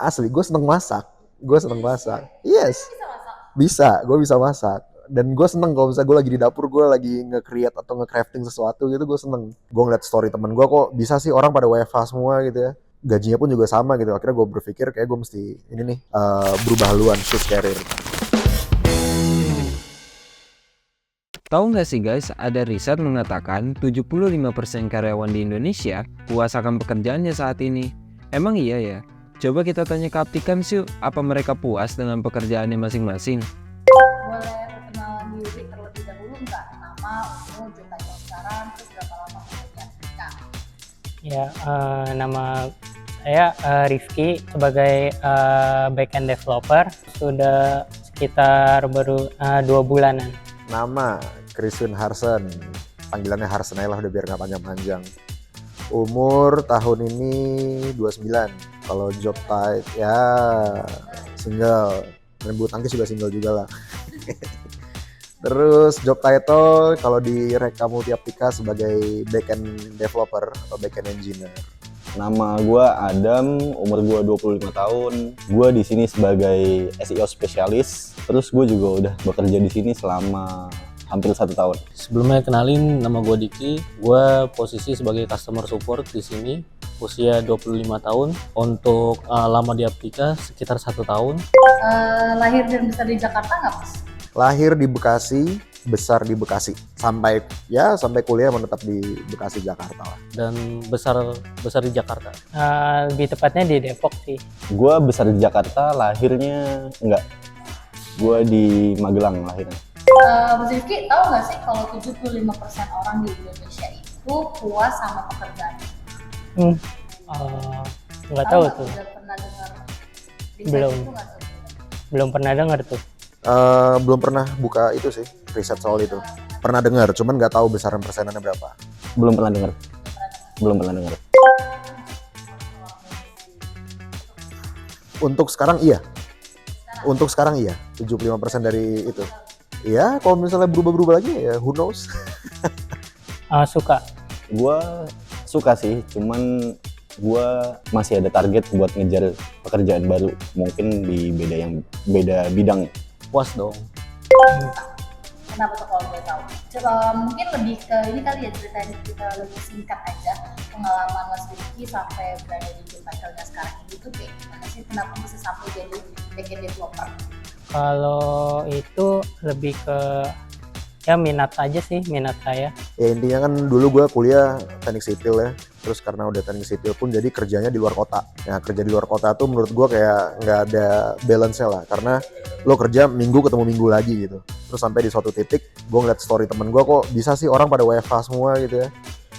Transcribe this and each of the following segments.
Asli, gue seneng masak. Gue seneng masak. Tapi Yes, bisa masak. gue bisa masak. Dan gue seneng kalau misalnya gue lagi di dapur, gue lagi nge-create atau nge-crafting sesuatu gitu, gue seneng. Gue ngeliat story temen gue, kok bisa sih orang pada WFH semua gitu ya. Gajinya pun juga sama gitu. Akhirnya gue berpikir kayak gue mesti ini nih, berubah haluan, switch career. Tahu nggak sih guys, ada riset mengatakan 75% karyawan di Indonesia puas akan pekerjaannya saat ini. Emang iya ya? Coba kita tanya ke aplikans yuk, apa mereka puas dengan pekerjaannya masing-masing? Boleh perkenalan diri terlebih dahulu nggak? Nama, umur, job title sekarang, terus berapa lama bekerja? Kak. Ya, nama saya Rifki sebagai backend developer sudah sekitar baru 2 bulanan. Nama, Chriswin Harsen. Panggilannya Harsen aja lah udah biar nggak panjang-panjang. Umur tahun ini 29. Kalau job type ya single. Main bulu tangkis juga single juga lah. Terus job title kalau di Reka Multiaptika sebagai backend developer atau backend engineer. Nama gue Adam, umur gue 25 tahun. Gue di sini sebagai SEO spesialis. Terus gue juga udah bekerja di sini selama hampir 1 tahun. Sebelumnya kenalin, nama gue Diki. Gue posisi sebagai customer support di sini. Usia 25 tahun. Untuk lama di Aptika sekitar 1 tahun. Lahir dan besar di Jakarta nggak, Mas? Lahir di Bekasi, besar di Bekasi. Sampai kuliah menetap di Bekasi, Jakarta lah. Dan besar di Jakarta. Lebih tepatnya di Depok sih. Gue besar di Jakarta, lahirnya enggak. Gue di Magelang lahirnya. Mas Rifki, tahu nggak sih kalau 75% orang di Indonesia itu puas sama pekerjaannya? Nggak tahu tuh. Udah pernah dengar riset Belum. itu nggak tuh? Belum pernah dengar tuh. Belum pernah buka itu sih, riset soal itu. Pernah dengar, cuman nggak tahu besaran persenannya berapa. Belum pernah dengar. Belum pernah dengar. Untuk sekarang iya. Untuk sekarang iya, 75% dari itu. Iya, kalau misalnya berubah-berubah lagi ya who knows. Suka. Gue suka sih, cuman gue masih ada target buat ngejar pekerjaan baru. Mungkin di beda bidang. Puas dong. Kenapa tuh kalau boleh tahu? Coba mungkin lebih ke ini kali ya, ceritain kita lebih singkat aja pengalaman Mas Rifki sampai berada di job title-nya sekarang ini tuh kayak gimana sih? Kenapa bisa sampai jadi backend developer? Kalau itu lebih ke ya minat aja sih, minat saya. Ya intinya kan dulu gue kuliah teknik sipil ya. Terus karena udah teknik sipil pun jadi kerjanya di luar kota. Nah kerja di luar kota tuh menurut gue kayak nggak ada balance-nya lah. Karena lo kerja minggu ketemu minggu lagi gitu. Terus sampai di suatu titik gue ngeliat story temen gue, kok bisa sih orang pada WFH semua gitu ya.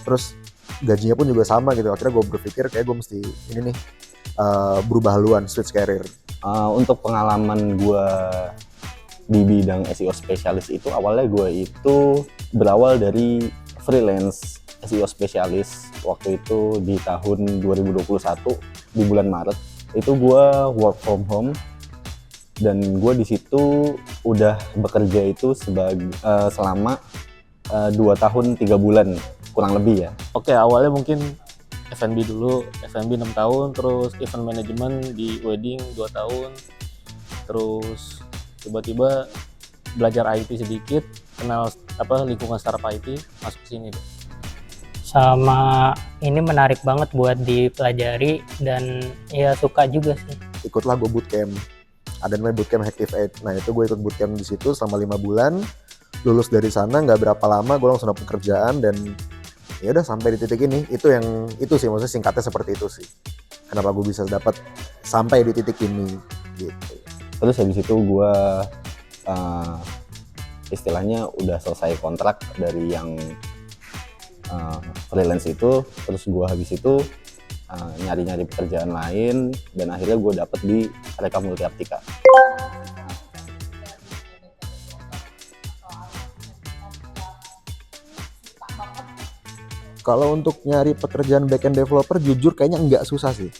Terus gajinya pun juga sama gitu. Akhirnya gue berpikir kayak gue mesti ini nih, berubah haluan, switch career. Untuk pengalaman gue di bidang SEO spesialis itu, awalnya gue itu berawal dari freelance SEO spesialis. Waktu itu di tahun 2021 di bulan Maret itu gue work from home, dan gue di situ udah bekerja itu selama 2 tahun 3 bulan kurang lebih ya. Oke, awalnya mungkin F&B dulu, F&B 6 tahun, terus event management di wedding 2 tahun, terus tiba-tiba belajar IT sedikit, kenal lingkungan startup IT, masuk ke sini deh. Sama ini menarik banget buat dipelajari dan ya suka juga sih. Ikutlah gue bootcamp. Ada namanya bootcamp Hacktive 8. Nah itu gue ikut bootcamp di situ selama 5 bulan. Lulus dari sana nggak berapa lama gue langsung dapat pekerjaan, dan ya udah sampai di titik ini. Itu sih maksudnya singkatnya seperti itu sih. Kenapa gue bisa dapat sampai di titik ini gitu. Terus habis itu gue istilahnya udah selesai kontrak dari yang freelance itu. Terus gue habis itu nyari-nyari pekerjaan lain, dan akhirnya gue dapet di Reka Multiaptika. Kalau untuk nyari pekerjaan backend developer jujur kayaknya nggak susah sih.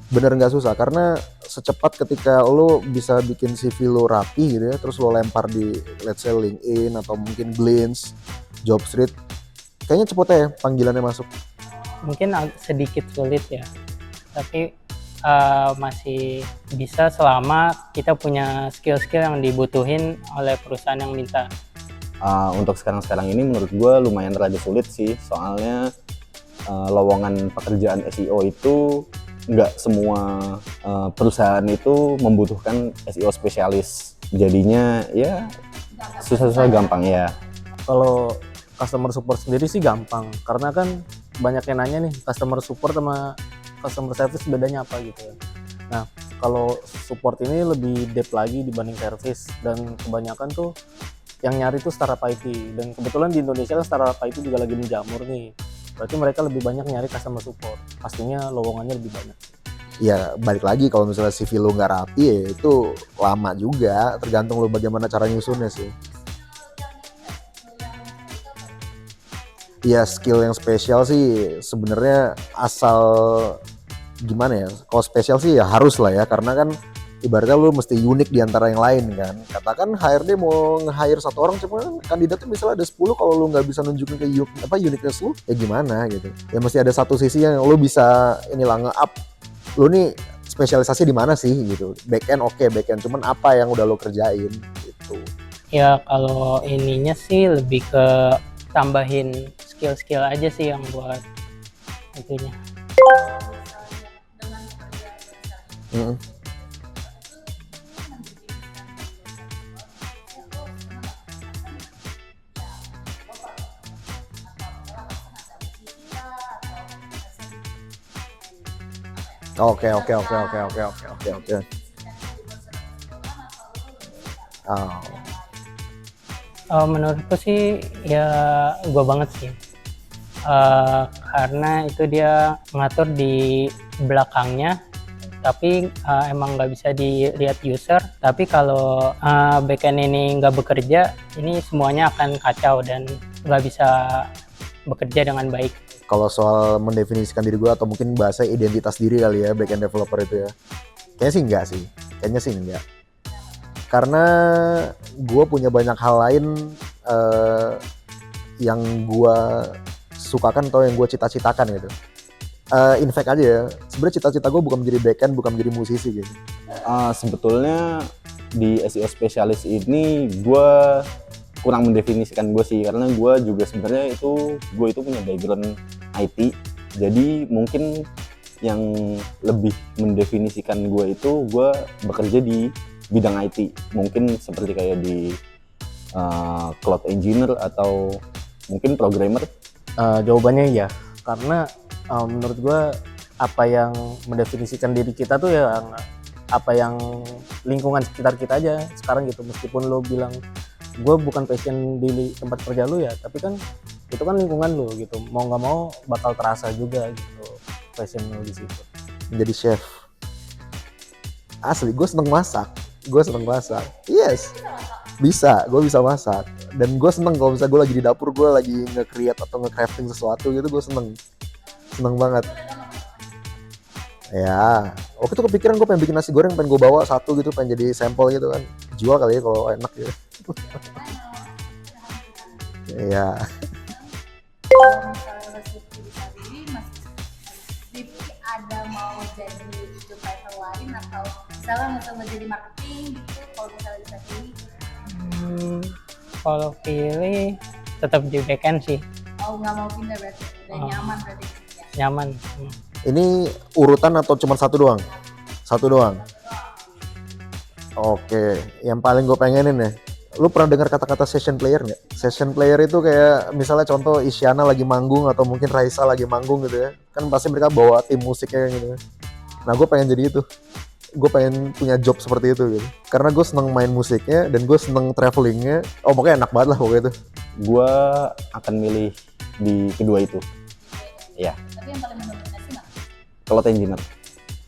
Bener nggak susah, karena secepat ketika lo bisa bikin CV lo rapi gitu ya, terus lo lempar di let's say LinkedIn atau mungkin Glints, Jobstreet, kayaknya cepet ya panggilannya masuk. Mungkin sedikit sulit ya, tapi masih bisa selama kita punya skill-skill yang dibutuhin oleh perusahaan yang minta. Untuk sekarang ini menurut gue lumayan rada sulit sih, soalnya lowongan pekerjaan SEO itu nggak semua perusahaan itu membutuhkan SEO spesialis. Jadinya ya susah-susah gampang ya. Kalau customer support sendiri sih gampang, karena kan banyak yang nanya nih customer support sama customer service bedanya apa gitu ya. Nah, kalau support ini lebih depth lagi dibanding service, dan kebanyakan tuh yang nyari tuh startup IT, dan kebetulan di Indonesia kan startup IT juga lagi menjamur nih. Berarti mereka lebih banyak nyari customer support. Pastinya lowongannya lebih banyak. Ya balik lagi, kalau misalnya CV lu nggak rapi ya itu lama juga, tergantung lu bagaimana cara nyusunnya sih. Ya skill yang spesial sih sebenarnya asal gimana ya, kalau spesial sih ya harus lah ya, karena kan ibaratnya lu mesti unik di antara yang lain kan. Katakan HRD mau nge-hire satu orang, cuma kan kandidatnya misalnya ada 10, kalau lu nggak bisa nunjukin ke uniqueness lu ya gimana gitu. Ya mesti ada satu sisi yang lu bisa inilah nge-up lu nih spesialisasi di mana sih gitu. Backend oke, backend, cuman apa yang udah lu kerjain gitu. Ya kalau ininya sih lebih ke tambahin skill-skill aja sih yang buat itunya. Dengan pekerjaan yang sekarang ini, Mm-mm. Oke. Menurutku sih ya gue banget sih. Karena itu dia mengatur di belakangnya, tapi emang nggak bisa dilihat user. Tapi kalau backend ini nggak bekerja, ini semuanya akan kacau dan nggak bisa bekerja dengan baik. Kalau soal mendefinisikan diri gue, atau mungkin bahasa identitas diri kali ya, backend developer itu ya, kayaknya sih enggak, karena gue punya banyak hal lain yang gue sukakan atau yang gue cita-citakan gitu. In fact aja ya, sebenarnya cita-cita gue bukan menjadi backend, bukan menjadi musisi gitu. Sebetulnya di SEO spesialis ini gue kurang mendefinisikan gue sih, karena gue juga sebenarnya gue itu punya background IT, jadi mungkin yang lebih mendefinisikan gue itu gue bekerja di bidang IT, mungkin seperti kayak di cloud engineer atau mungkin programmer. Jawabannya iya, karena menurut gue apa yang mendefinisikan diri kita tuh ya apa yang lingkungan sekitar kita aja sekarang gitu. Meskipun lo bilang gue bukan passion di tempat kerja lu ya, tapi kan itu kan lingkungan lu gitu, mau nggak mau bakal terasa juga gitu passion lu di situ. Menjadi chef, asli gue seneng masak. Yes, gue bisa masak, dan gue seneng kalau misalnya gue lagi di dapur, gue lagi nge-create atau nge-crafting sesuatu gitu, gue seneng banget ya. Waktu itu kepikiran gue pengen bikin nasi goreng, pengen gue bawa satu gitu, pengen jadi sampel gitu kan, jual kali ya kalau enak gitu. Ya. Kalau misalnya Rifki bisa pilih, Rifki ada mau jadi job title lain, atau misalnya mau jadi marketing gitu, kalau misalnya bisa pilih? Kalau pilih tetap di backend sih, Oh, nggak mau pindah berarti, udah nyaman berarti di sini ya? nyaman. Ini urutan atau cuma satu doang? Satu doang. Oke, yang paling gue pengenin ya, lu pernah dengar kata-kata session player nggak? Session player itu kayak misalnya contoh Isyana lagi manggung, atau mungkin Raisa lagi manggung gitu ya, kan pasti mereka bawa tim musiknya gitu. Nah gue pengen jadi itu, gue pengen punya job seperti itu gitu, karena gue seneng main musiknya dan gue seneng travelingnya. Oh pokoknya enak banget lah pokoknya itu. Gue akan milih di kedua itu, ya, Tapi yang paling mendominasi mana? cloud engineer.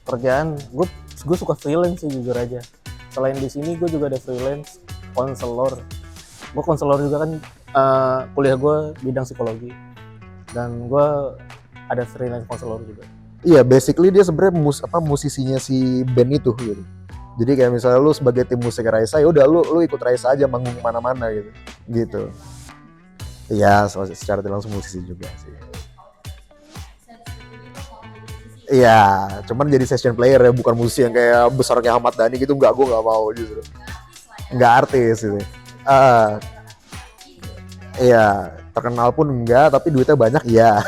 Kerjaan gue suka freelance sih jujur aja. Selain di sini gue juga ada freelance konselor. Gue konselor juga kan, kuliah gue bidang psikologi, dan gue ada freelance konselor juga. Iya, basically dia sebenarnya musisinya si band itu gitu. Jadi kayak misalnya lu sebagai tim musik Raisa, ya udah lu ikut Raisa aja manggung kemana-mana gitu. Gitu. Iya, secara tidak langsung musisi juga sih. Iya, cuman jadi session player ya, bukan musisi yang kayak besar kayak Ahmad Dhani gitu, gue nggak mau justru. Nggak artis gitu. Ah, iya, terkenal pun enggak, tapi duitnya banyak iya.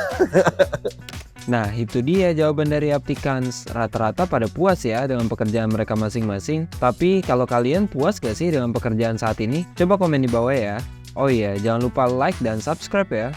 Nah, itu dia jawaban dari Aptikans. Rata-rata pada puas ya dengan pekerjaan mereka masing-masing. Tapi kalau kalian puas gak sih dengan pekerjaan saat ini? Coba komen di bawah ya. Oh iya, jangan lupa like dan subscribe ya.